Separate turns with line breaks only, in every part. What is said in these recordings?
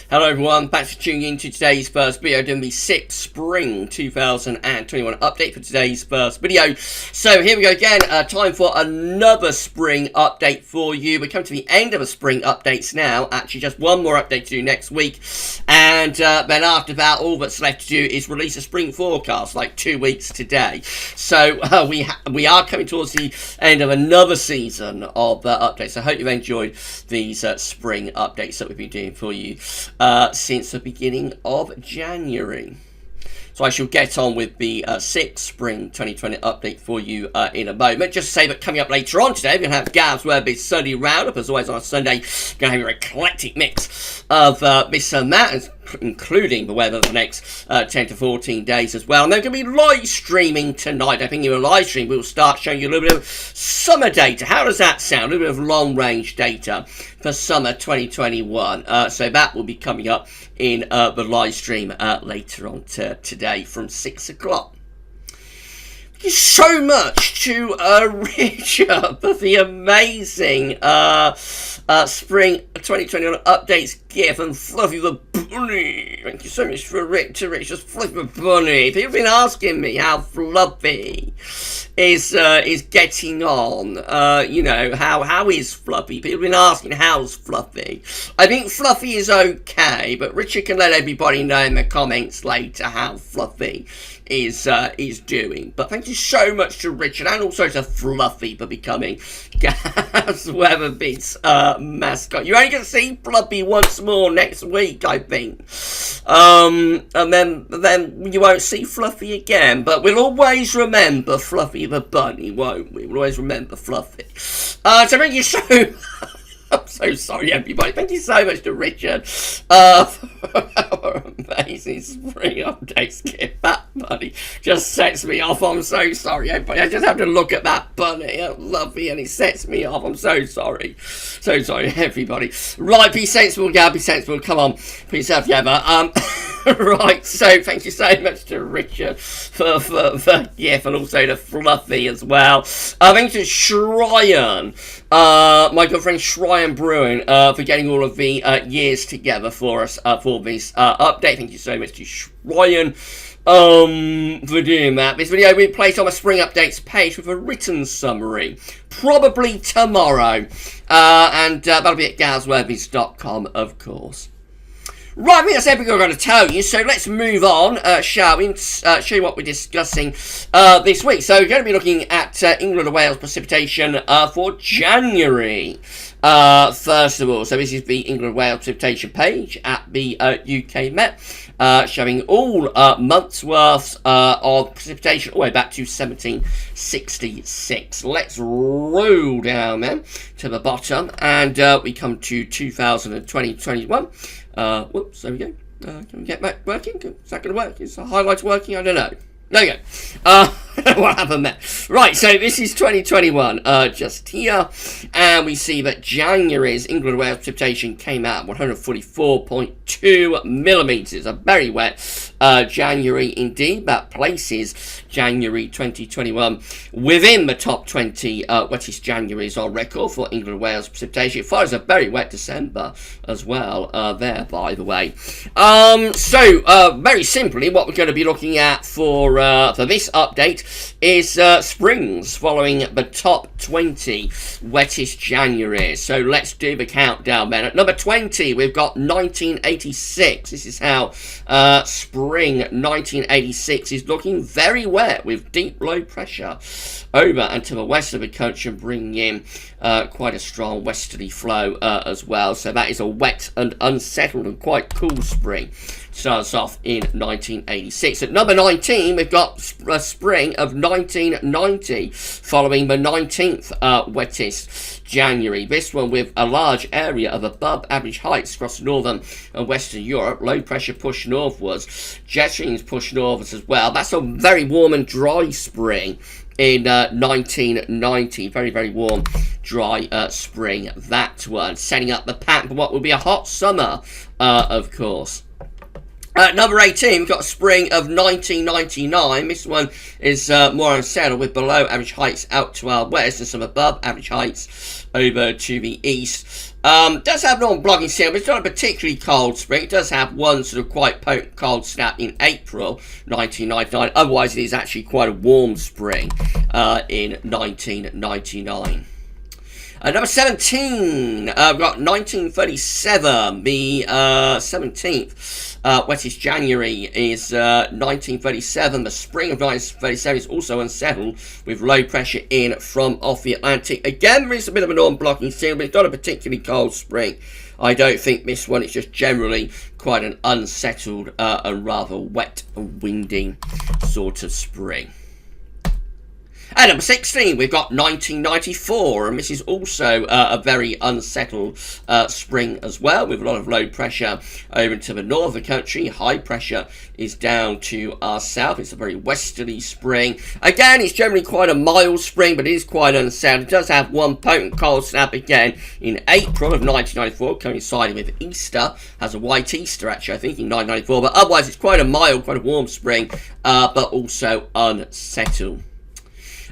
Hello everyone, thanks for tuning in to today's first video, doing the 6th Spring 2021 update for today's first video. So here we go again, time for another spring update for you. We're coming to the end of the spring updates now, actually just one more update to do next week. And then after that, all that's left to do is release a spring forecast, like 2 weeks today. So we are coming towards the end of another season of updates. So I hope you've enjoyed these spring updates that we've been doing for you since the beginning of January. So I shall get on with the 6th Spring 2020 update for you in a moment. Just to say that coming up later on today, we're going to have GavsWeatherVids Sunday Roundup. As always on a Sunday, going to have your eclectic mix of this and that, including the weather for the next 10 to 14 days as well. And they're going to be live streaming tonight. I think in a live stream, we'll start showing you a little bit of summer data. How does that sound? A little bit of long-range data for summer 2021. So that will be coming up in the live stream later on today from 6 o'clock. Thank you so much to Richard for the amazing spring 2021 updates gift and Fluffy the Bunny. Thank you so much for Richard's Fluffy the Bunny. People have been asking me how Fluffy is getting on. You know, how is Fluffy? People have been asking how's Fluffy. I think Fluffy is okay, but Richard can let everybody know in the comments later how Fluffy is doing. But thank you so much to Richard and also to Fluffy for becoming GavsWeatherVids mascot. You're only going to see Fluffy once more next week, I think. And then you won't see Fluffy again. But we'll always remember Fluffy the Bunny, won't we? We'll always remember Fluffy. So thank you so I'm so sorry, everybody. Thank you so much to Richard for our amazing spring updates. Get that bunny just sets me off. I'm so sorry, everybody. I just have to look at that bunny. I love it, and it sets me off. I'm so sorry. So sorry, everybody. Right, be sensible, Gab. Be sensible. Come on, put yourself together. Right, so thank you so much to Richard for and also to Fluffy as well. Thank you to Shryan, my good friend Shryan Bruin, for getting all of the years together for us for this update. Thank you so much to Shryan for doing that. This video will be placed on my spring updates page with a written summary, probably tomorrow, and that'll be at GavsWeatherVids.com, of course. Right, I think that's everything I'm going to tell you, so let's move on, shall we, and show you what we're discussing this week. So we're going to be looking at England and Wales precipitation for January, first of all. So this is the England and Wales precipitation page at the UK Met, showing all months' worth of precipitation all the way back to 1766. Let's roll down then to the bottom, and we come to 2020-21. Whoops, there we go. Can we get back working? Is that going to work? Is the highlights working? I don't know. There you go. What happened there? Right, so this is 2021, just here, and we see that January's England and Wales precipitation came out at 144.2 millimetres. A very wet January indeed. That places January 2021 within the top 20 wettest Januaries on record for England and Wales precipitation. It follows a very wet December as well there, by the way. So, very simply, what we're going to be looking at for this update is springs following the top 20 wettest Januaries. So let's do the countdown then. At number 20, we've got 1986. This is how spring 1986 is looking very wet with deep low pressure over and to the west of the country, bringing in quite a strong westerly flow as well. So that is a wet and unsettled and quite cool spring. Starts off in 1986. At number 19, we've got a spring of 1990, following the 19th wettest January. This one with a large area of above average heights across northern and western Europe. Low pressure pushed northwards. Jet streams pushed northwards as well. That's a very warm and dry spring in 1990. Very, very warm, dry spring, that one. Setting up the pattern for what will be a hot summer, of course. Number 18, we've got a spring of 1999. This one is more unsettled with below average heights out to our west and some above average heights over to the east Does have non-blocking seal, but it's not a particularly cold spring. It does have one sort of quite potent cold snap in April 1999. Otherwise, it is actually quite a warm spring in 1999. Number 17, we've got 1937, the 17th. Wettest January is 1937. The spring of 1937 is also unsettled with low pressure in from off the Atlantic. Again, there is a bit of a non-blocking seal, but it's not a particularly cold spring. I don't think this one. It's just generally quite an unsettled and rather wet and windy sort of spring. At number 16, we've got 1994, and this is also a very unsettled spring as well, with a lot of low pressure over to the north of the country. High pressure is down to our south. It's a very westerly spring. Again, it's generally quite a mild spring, but it is quite unsettled. It does have one potent cold snap again in April of 1994, coinciding with Easter. Has a white Easter, actually, I think, in 1994. But otherwise, it's quite a mild, quite a warm spring, but also unsettled.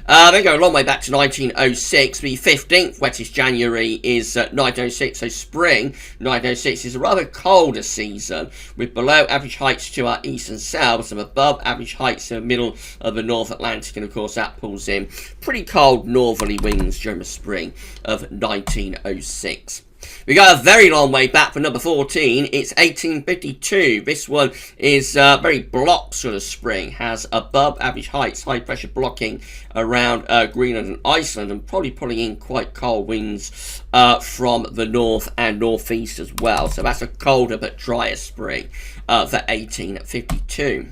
Then go a long way back to 1906. The 15th wettest January is 1906, so spring 1906 is a rather colder season, with below average heights to our east and south, some above average heights in the middle of the North Atlantic, and of course that pulls in pretty cold northerly winds during the spring of 1906. We go a very long way back for number 14. It's 1852. This one is very block sort of spring. Has above average heights, high pressure blocking around Greenland and Iceland, and probably pulling in quite cold winds from the north and northeast as well. So that's a colder but drier spring for 1852.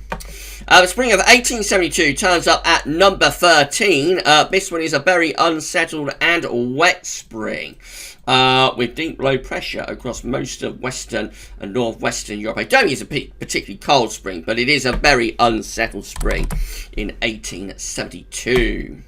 The spring of 1872 turns up at number 13. This one is a very unsettled and wet spring, with deep low pressure across most of Western and Northwestern Europe. I don't think it's a particularly cold spring, but it is a very unsettled spring in 1872.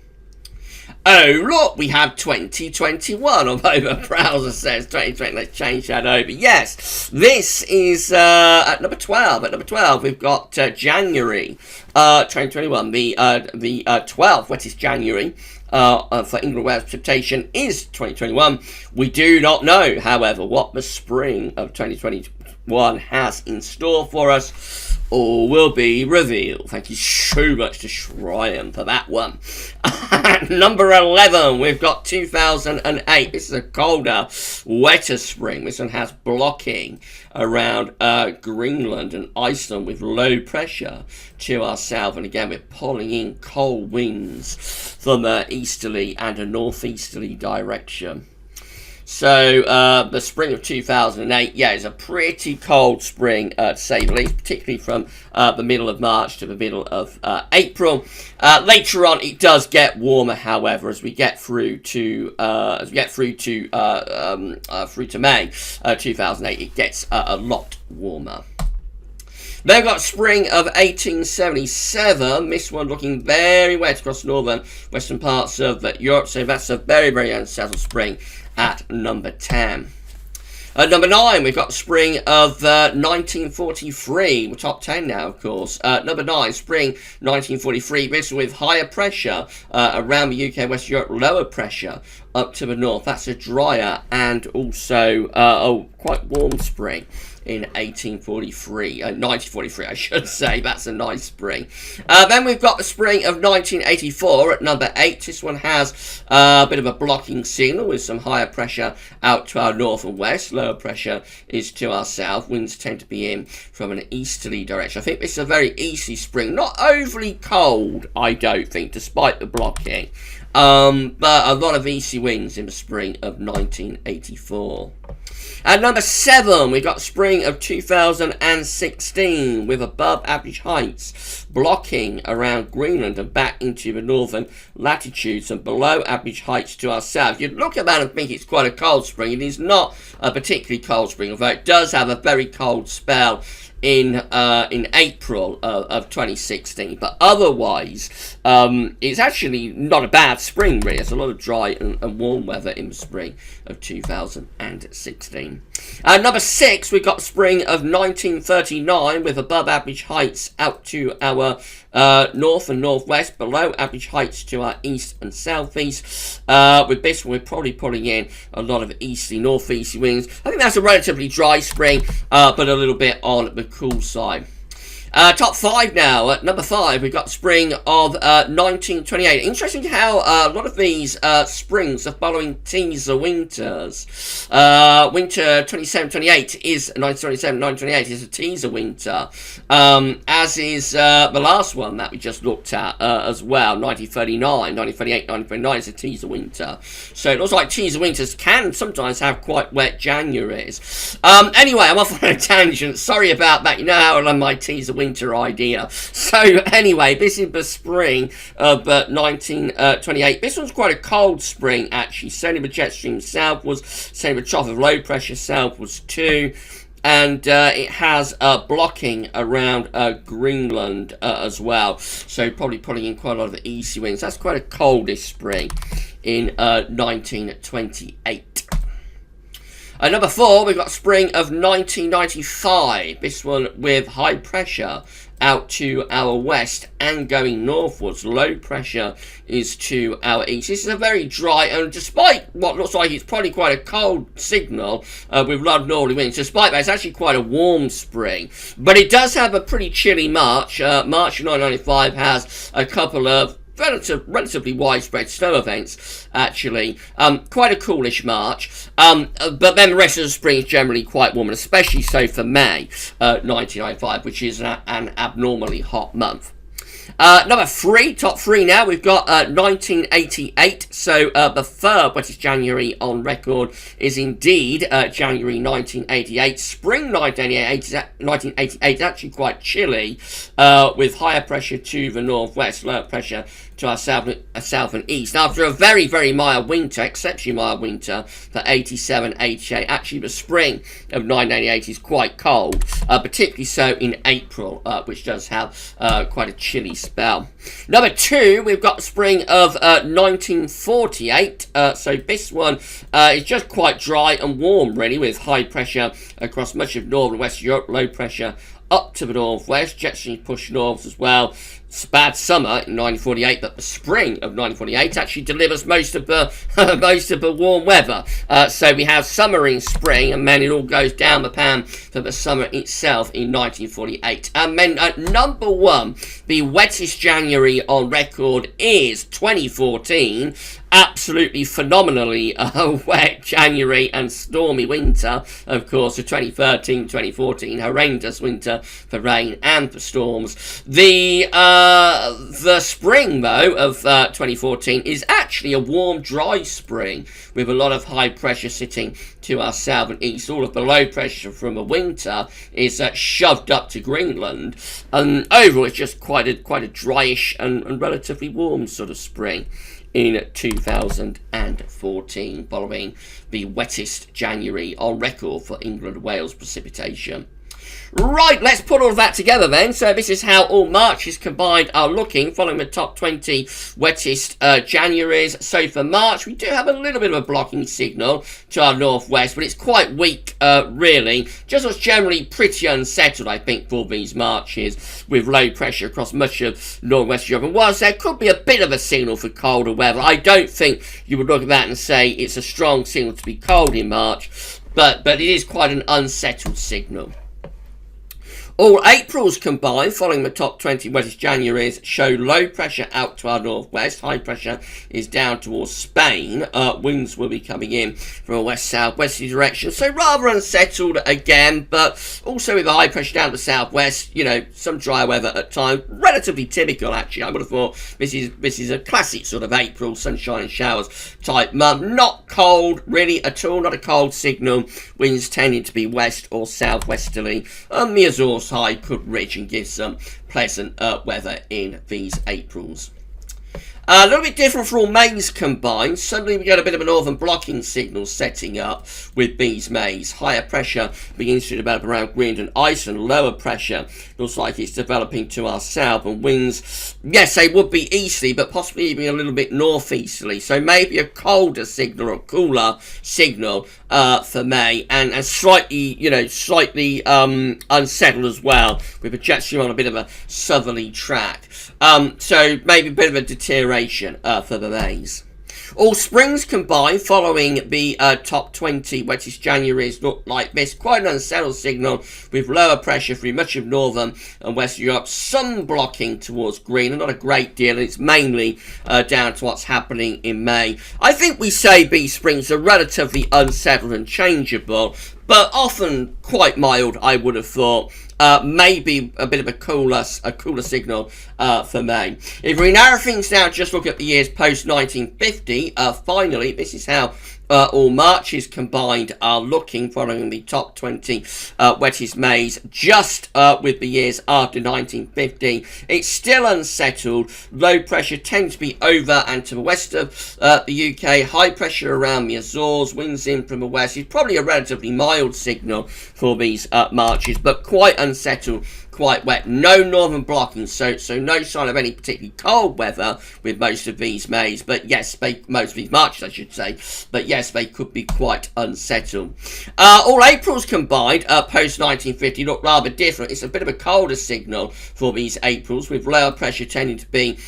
Oh, look, we have 2021, although the browser says 2020. Let's change that over. Yes, this is at number 12. At number 12, we've got January 2021, the 12th wettest January. For England, Wales precipitation is 2021. We do not know, however, what the spring of 2021 has in store for us. All will be revealed. Thank you so much to Shryan for that one. Number 11, we've got 2008. This is a colder, wetter spring. This one has blocking around Greenland and Iceland with low pressure to our south. And again, we're pulling in cold winds from an easterly and a northeasterly direction. So the spring of 2008, yeah, is a pretty cold spring, to say the least, particularly from the middle of March to the middle of April. Later on, it does get warmer, however, as we get through to May 2008. It gets a lot warmer. Then we've got spring of 1877. This one looking very wet across northern western parts of Europe. So that's a very, very unsettled spring at number 10. At number 9, we've got spring of 1943. We're top 10 now, of course. Number 9, spring 1943. This with higher pressure around the UK, West Europe, lower pressure up to the north. That's a drier and also quite warm spring in 1943, I should say. That's a nice spring. Then we've got the spring of 1984 at number 8. This one has a bit of a blocking signal with some higher pressure out to our north and west. Lower pressure is to our south. Winds tend to be in from an easterly direction. I think this is a very easy spring. Not overly cold, I don't think, despite the blocking. But a lot of easy winds in the spring of 1984. At number 7, we've got spring of 2016 with above average heights blocking around Greenland and back into the northern latitudes and below average heights to our south. You'd look at that and think it's quite a cold spring. It is not a particularly cold spring, although it does have a very cold spell in April of 2016, but otherwise it's actually not a bad spring really. There's a lot of dry and warm weather in the spring of 2016. Number 6, we've got spring of 1939 with above average heights out to our North and northwest, below average heights to our east and southeast. With this one, we're probably pulling in a lot of easterly, northeasterly winds. I think that's a relatively dry spring, but a little bit on the cool side. Top 5 now. At number 5, we've got spring of 1928. Interesting how a lot of these springs are following teaser winters. Winter 27-28 is 1927-1928 is a teaser winter, as is the last one that we just looked at as well. 1938-1939 is a teaser winter. So it looks like teaser winters can sometimes have quite wet Januaries. Anyway, I'm off on a tangent. Sorry about that. You know how I love my teaser winter idea. So anyway, this is the spring of 1928. This one's quite a cold spring actually. Certainly the jet stream southwards, certainly the trough of low pressure southwards too. And it has blocking around Greenland as well. So probably pulling in quite a lot of the easy winds. That's quite a coldish spring in 1928. Number 4, we've got spring of 1995. This one with high pressure out to our west and going northwards. Low pressure is to our east. This is a very dry, and despite what looks like it's probably quite a cold signal with a lot of northerly winds, despite that, it's actually quite a warm spring. But it does have a pretty chilly March. March of 1995 has a couple of relatively widespread snow events, actually. Quite a coolish March. But then the rest of the spring is generally quite warm, and especially so for May 1995, which is an abnormally hot month. Number 3, top 3 now, we've got 1988, so the third wettest January on record is indeed January 1988. Spring 1988 is actually quite chilly, with higher pressure to the northwest, lower pressure to our south and east. After a very, very mild winter, exceptionally mild winter for 87, 88, actually the spring of 1988 is quite cold, particularly so in April, which does have quite a chilly spell. Number 2, we've got the spring of 1948. So this one is just quite dry and warm, really, with high pressure across much of northern and west Europe, low pressure up to the northwest. Jet stream push north as well. It's a bad summer in 1948, but the spring of 1948 actually delivers most of the warm weather. So we have summer in spring, and then it all goes down the pan for the summer itself in 1948. And then at number 1, the wettest January on record is 2014. Absolutely phenomenally wet January and stormy winter, of course, of 2013-2014, horrendous winter for rain and for storms. The spring, though, of 2014 is actually a warm, dry spring with a lot of high pressure sitting to our south and east. All of the low pressure from the winter is shoved up to Greenland, and overall it's just quite a dryish and relatively warm sort of spring in 2014, following the wettest January on record for England and Wales precipitation. Right, let's put all of that together then. So this is how all Marches combined are looking, following the top 20 wettest Januaries. So for March, we do have a little bit of a blocking signal to our northwest, but it's quite weak, really. Just was generally pretty unsettled, I think, for these Marches, with low pressure across much of northwest Europe. And whilst there could be a bit of a signal for colder weather, I don't think you would look at that and say it's a strong signal to be cold in March, but it is quite an unsettled signal. All Aprils combined, following the top 20 wettest Januaries, show low pressure out to our northwest. High pressure is down towards Spain. Winds will be coming in from a west-southwesterly direction. So rather unsettled again, but also with the high pressure down to the southwest, you know, some dry weather at times. Relatively typical, actually. I would have thought this is a classic sort of April sunshine and showers type month. Not cold, really, at all. Not a cold signal. Winds tending to be west or southwesterly. The Azores high could ridge and give some pleasant weather in these Aprils. A little bit different for all Mays combined. Suddenly we get a bit of a northern blocking signal setting up with these Mays. Higher pressure begins to develop around Greenland and Iceland. Lower pressure looks like it's developing to our south. And winds, yes, they would be easterly, but possibly even a little bit northeasterly. So maybe a colder signal or cooler signal for May. And slightly, slightly unsettled as well, with projection on a bit of a southerly track. So maybe a bit of a deterioration for the Mays. All springs combined following the top 20 wettest Januaries look like this. Quite an unsettled signal with lower pressure through much of northern and western Europe. Some blocking towards Greenland, not a great deal, and it's mainly down to what's happening in May. I think we say these springs are relatively unsettled and changeable, but often quite mild, I would have thought. Maybe a bit of a cooler signal for May. If we narrow things down, just look at the years post 1950. Finally, this is how all Marches combined are looking, following the top 20 wettest Mays, just with the years after 1950. It's still unsettled. Low pressure tends to be over and to the west of the UK. High pressure around the Azores. Winds in from the west. It's probably a relatively mild signal for these Marches, but quite unsettled, quite wet. No northern blocking, so no sign of any particularly cold weather with most of these Mays. But yes, most of these Marches, I should say. But yes, they could be quite unsettled. All Aprils combined, post 1950, look rather different. It's a bit of a colder signal for these Aprils, with lower pressure tending to be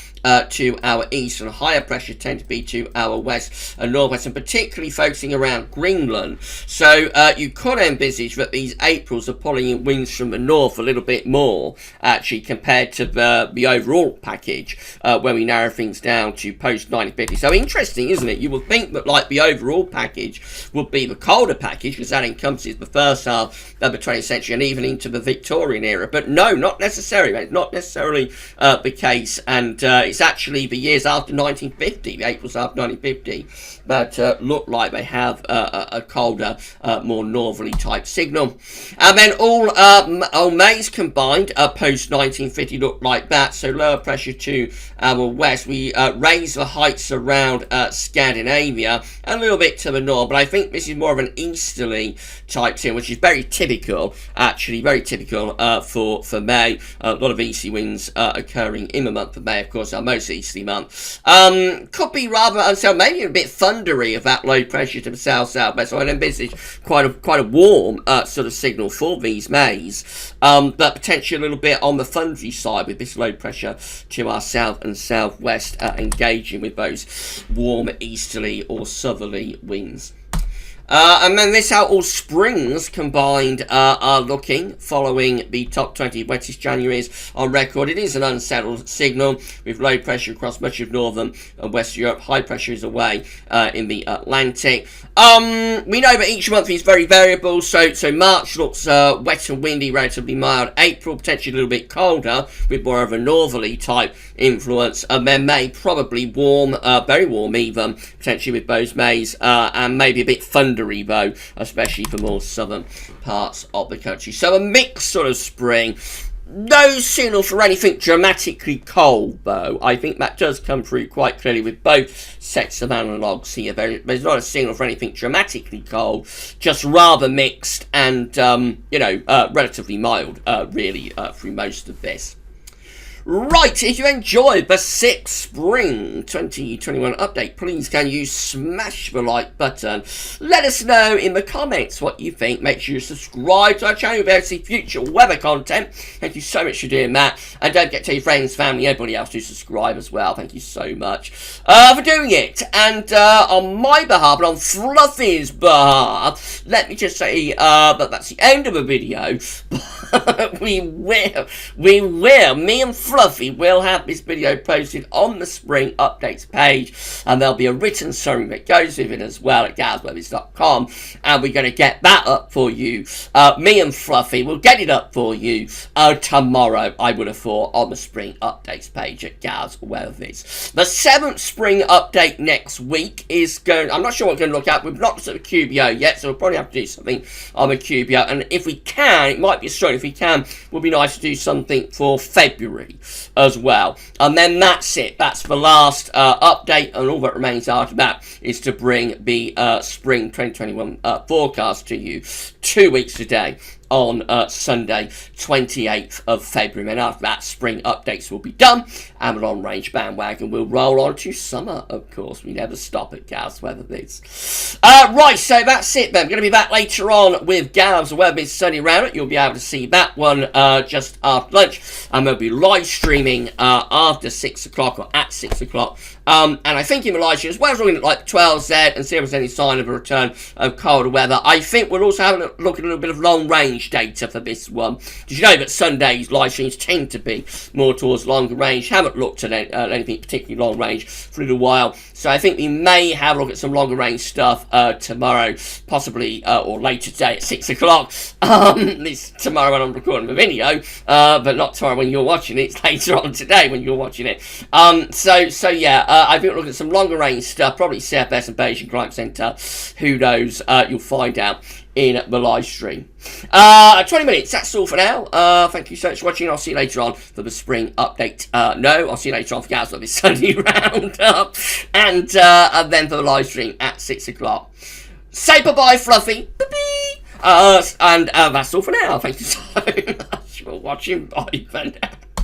to our east, and higher pressure tend to be to our west and northwest, and particularly focusing around Greenland. So you could envisage that these Aprils are pulling in winds from the north a little bit more, actually, compared to the overall package when we narrow things down to post 1950. So interesting, isn't it? You would think that like the overall package would be the colder package, because that encompasses the first half of the 20th century and even into the Victorian era. But no, not necessarily. It's not necessarily the case, and it's actually the years after 1950, the Aprils after 1950, that look like they have a colder, more northerly type signal. And then all Mays combined post 1950 look like that. So lower pressure to our west. We raise the heights around Scandinavia a little bit to the north, but I think this is more of an easterly type signal, which is very typical, actually, very typical for May. A lot of easterly winds occurring in the month of May, of course, our most easterly month. Could be rather unsettled, maybe a bit thundery of that low pressure to the south-southwest. So I'd envisage quite a warm sort of signal for these Mays, but potentially a little bit on the thundery side with this low pressure to our south and southwest engaging with those warm easterly or southerly winds. And then this how all springs combined are looking, following the top 20 wettest Januaries on record. It is an unsettled signal with low pressure across much of northern and western Europe. High pressure is away in the Atlantic. We know that each month is very variable, so March looks wet and windy, relatively mild. April potentially a little bit colder with more of a northerly type influence, and then May probably warm, very warm even, potentially with those Mays, and maybe a bit thundery though, especially for more southern parts of the country. So a mixed sort of spring. No signal for anything dramatically cold, though. I think that does come through quite clearly with both sets of analogues here. There's not a signal for anything dramatically cold, just rather mixed and, relatively mild, really, through most of this. Right, if you enjoyed the 6th Spring 2021 update, please can you smash the like button. Let us know in the comments what you think. Make sure you subscribe to our channel to be able to see future weather content. Thank you so much for doing that. And don't forget to tell your friends, family, everybody else to subscribe as well. Thank you so much for doing it. And on my behalf, and on Fluffy's behalf, let me just say that that's the end of the video. we will, me and Fluffy will have this video posted on the spring updates page, and there'll be a written summary that goes with it as well at GavsWeatherVids.com, and we're going to get that up for you. Me and Fluffy will get it up for you tomorrow, I would have thought, on the spring updates page at GavsWeatherVids. The 7th spring update next week is going, I'm not sure what we're going to look at. We've not looked at the QBO yet, so we'll probably have to do something on the QBO, and if we can, it might be a story, if we can, it would be nice to do something for February. as well. And then that's it. That's the last update, and all that remains after that is to bring the spring 2021 forecast to you 2 weeks today on Sunday, 28th of February. And after that, spring updates will be done, and the long-range bandwagon will roll on to summer, of course. We never stop at GavsWeatherVids. Right, so that's it then. I'm going to be back later on with GavsWeatherVids Sunday Roundup. You'll be able to see that one just after lunch, and we'll be live streaming after 6 o'clock, or at 6 o'clock. And I think in the live stream, as well as looking at like 12Z and see if there's any sign of a return of colder weather, I think we'll also have a look at a little bit of long-range data for this one. Did you know that Sundays live streams tend to be more towards longer range? Haven't looked at anything particularly long range for a little while, so I think we may have a look at some longer range stuff tomorrow, possibly or later today at 6 o'clock. It's tomorrow when I'm recording the video, but not tomorrow when you're watching it. It's later on today when you're watching it. So yeah, I think we'll look at some longer range stuff, probably CFS and Beijing Climate Centre. Who knows? You'll find out in the live stream. 20 minutes, that's all for now. Thank you so much for watching. I'll see you later on for the spring update. No, I'll see you later on for GavsWeatherVids Sunday Roundup. And then for the live stream at 6 o'clock. Say bye-bye, Fluffy. And that's all for now. Thank you so much for watching. Bye for now.